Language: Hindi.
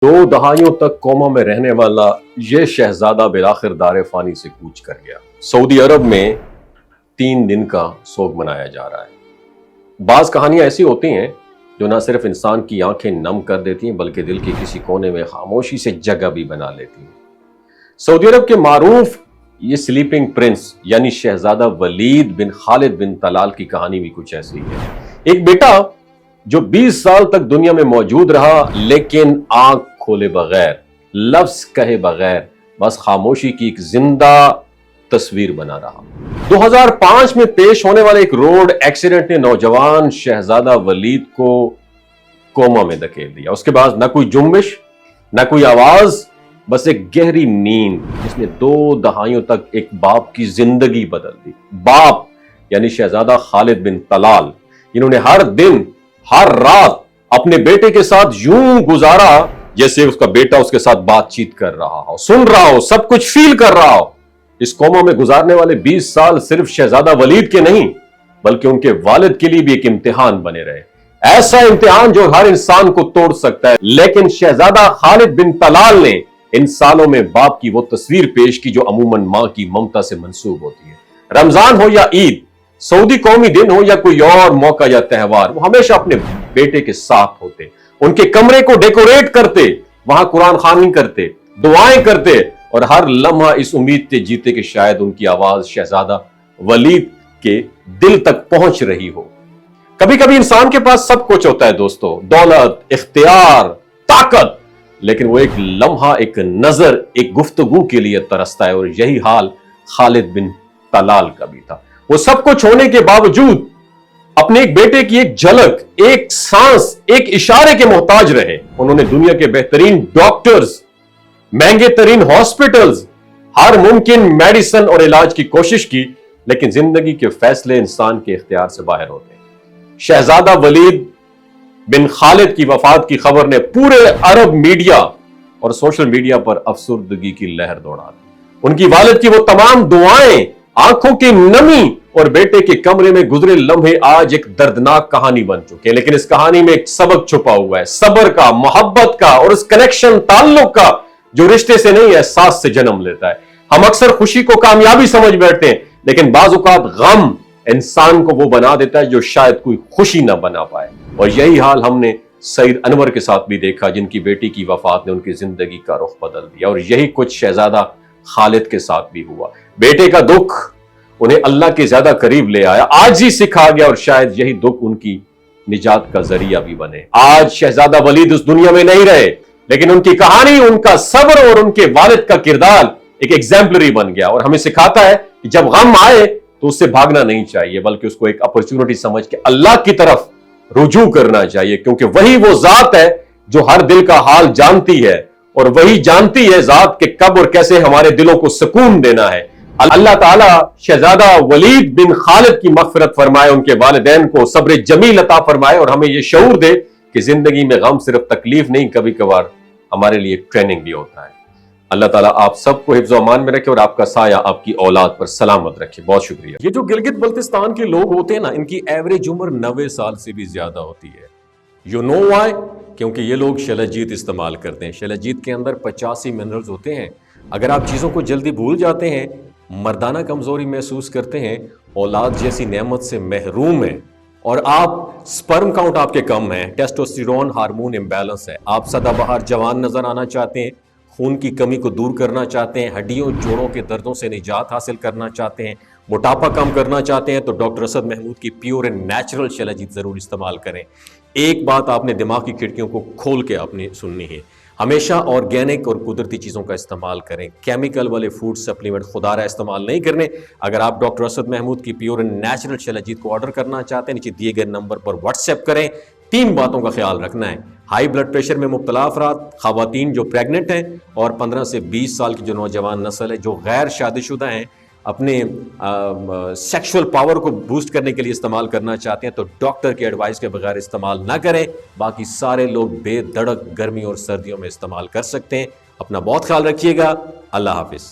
दो दहाइयों तक कोमा में रहने वाला ये शहजादा बिलाखिर दार फानी से कूच कर गया। सऊदी अरब में 3 दिन का सोग मनाया जा रहा है। बाज कहानियां ऐसी होती हैं जो ना सिर्फ इंसान की आंखें नम कर देती हैं बल्कि दिल के किसी कोने में खामोशी से जगह भी बना लेती हैं। सऊदी अरब के मारूफ ये स्लीपिंग प्रिंस यानी शहजादा वलीद बिन खालिद बिन तलाल की कहानी भी कुछ ऐसी है। एक बेटा जो 20 साल तक दुनिया में मौजूद रहा लेकिन आंख खोले बगैर, लफ्ज कहे बगैर, बस खामोशी की एक जिंदा तस्वीर बना रहा। 2005 में पेश होने वाले एक रोड एक्सीडेंट ने नौजवान शहजादा वलीद को कोमा में धकेल दिया। उसके बाद न कोई जुम्बिश, न कोई आवाज, बस एक गहरी नींद जिसने 2 दहाइयों तक एक बाप की जिंदगी बदल दी। बाप यानी शहजादा खालिद बिन तलाल, इन्होंने हर दिन हर रात अपने बेटे के साथ यूं गुजारा जैसे उसका बेटा उसके साथ बातचीत कर रहा हो, सुन रहा हो, सब कुछ फील कर रहा हो। इस कोमा में गुजारने वाले 20 साल सिर्फ शहजादा वलीद के नहीं बल्कि उनके वालिद के लिए भी एक इम्तिहान बने रहे। ऐसा इम्तिहान जो हर इंसान को तोड़ सकता है, लेकिन शहजादा खालिद बिन तलाल ने इन सालों में बाप की वो तस्वीर पेश की जो अमूमन मां की ममता से मंसूब होती है। रमजान हो या ईद, सऊदी कौमी दिन हो या कोई और मौका या त्यौहार, वो हमेशा अपने बेटे के साथ होते, उनके कमरे को डेकोरेट करते, वहां कुरान खानी करते, दुआएं करते और हर लम्हा इस उम्मीद से जीते कि शायद उनकी आवाज शहजादा वलीद के दिल तक पहुंच रही हो। कभी कभी इंसान के पास सब कुछ होता है दोस्तों, दौलत, इख्तियार, ताकत, लेकिन वो एक लम्हा, एक नजर, एक गुफ्तगू के लिए तरसता है और यही हाल खालिद बिन तलाल का भी था। वो सब कुछ होने के बावजूद अपने एक बेटे की एक झलक, एक सांस, एक इशारे के मोहताज रहे। उन्होंने दुनिया के बेहतरीन डॉक्टर्स, महंगे तरीन हॉस्पिटल्स, हर मुमकिन मेडिसिन और इलाज की कोशिश की, लेकिन जिंदगी के फैसले इंसान के इख्तियार से बाहर होते हैं। शहजादा वलीद बिन खालिद की वफात की खबर ने पूरे अरब मीडिया और सोशल मीडिया पर अफसुर्दगी की लहर दौड़ा दी। उनकी वालिद की वो तमाम दुआएं, आंखों की नमी और बेटे के कमरे में गुजरे लम्हे आज एक दर्दनाक कहानी बन चुके हैं। लेकिन इस कहानी में एक सबक छुपा हुआ है, सब्र का, मोहब्बत का और उस कनेक्शन, ताल्लुक का जो रिश्ते से नहीं एहसास से जन्म लेता है। हम अक्सर खुशी को कामयाबी समझ बैठते हैं, लेकिन बाज़ औक़ात गम इंसान को वो बना देता है जो शायद कोई खुशी ना बना पाए। और यही हाल हमने सईद अनवर के साथ भी देखा, जिनकी बेटी की वफात ने उनकी जिंदगी का रुख बदल दिया। और यही कुछ शहजादा खालिद के साथ भी हुआ। बेटे का दुख उन्हें अल्लाह के ज्यादा करीब ले आया, आज ही सिखा गया और शायद यही दुख उनकी निजात का जरिया भी बने। आज शहजादा वलीद उस दुनिया में नहीं रहे, लेकिन उनकी कहानी, उनका सब्र और उनके वालिद का किरदार एक एग्जाम्पलरी बन गया और हमें सिखाता है कि जब गम आए तो उससे भागना नहीं चाहिए बल्कि उसको एक अपॉर्चुनिटी समझ के अल्लाह की तरफ रुजू करना चाहिए, क्योंकि वही वो जात है जो हर दिल का हाल जानती है और वही जानती है जात के कब और कैसे हमारे दिलों को सुकून देना है। अल्लाह ताला शहजादा वलीद बिन खालिद की मग़फ़िरत फरमाए, उनके वालिदैन को सब्र जमील अता फरमाए और हमें यह शऊर दे कि जिंदगी में गम सिर्फ तकलीफ नहीं, कभी कभार हमारे लिए ट्रेनिंग भी होता है। अल्लाह ताला आप सबको हिफ्ज़ व अमान में रखे और आपका साया आपकी औलाद पर सलामत रखे। बहुत शुक्रिया। ये जो गिलगित बल्तिस्तान के लोग होते हैं ना, इनकी एवरेज उम्र 90 साल से भी ज्यादा होती है। You know why? क्योंकि ये लोग शलजीत इस्तेमाल करते हैं। शलजीत के अंदर 85 मिनरल्स होते हैं। अगर आप चीज़ों को जल्दी भूल जाते हैं, मर्दाना कमजोरी महसूस करते हैं, औलाद जैसी नेमत से महरूम है और आप स्पर्म काउंट आपके कम है, टेस्टोस्टेरोन हार्मोन इम्बैलेंस है, आप सदाबहार जवान नजर आना चाहते हैं, खून की कमी को दूर करना चाहते हैं, हड्डियों जोड़ों के दर्दों से निजात हासिल करना चाहते हैं, मोटापा कम करना चाहते हैं, तो डॉक्टर असद महमूद की प्योर एंड नेचुरल शलजीत जरूर इस्तेमाल करें। एक बात आपने दिमाग की खिड़कियों को खोल के आपने सुननी है, हमेशा ऑर्गेनिक और कुदरती चीज़ों का इस्तेमाल करें। केमिकल वाले फूड सप्लीमेंट खुदारा इस्तेमाल नहीं करने। अगर आप डॉक्टर असद महमूद की प्योर एंड नेचुरल शलजीत को ऑर्डर करना चाहते हैं, नीचे दिए गए नंबर पर व्हाट्सएप करें। 3 बातों का ख्याल रखना है, हाई ब्लड प्रेशर में मुब्तला अफराद, खवातीन जो प्रेग्नेंट हैं और 15 से 20 साल की जो नौजवान नस्ल है जो गैर शादीशुदा हैं, अपने सेक्सुअल पावर को बूस्ट करने के लिए इस्तेमाल करना चाहते हैं तो डॉक्टर की एडवाइस के बगैर इस्तेमाल ना करें। बाकी सारे लोग बेधड़क गर्मी और सर्दियों में इस्तेमाल कर सकते हैं। अपना बहुत ख्याल रखिएगा। अल्लाह हाफिज।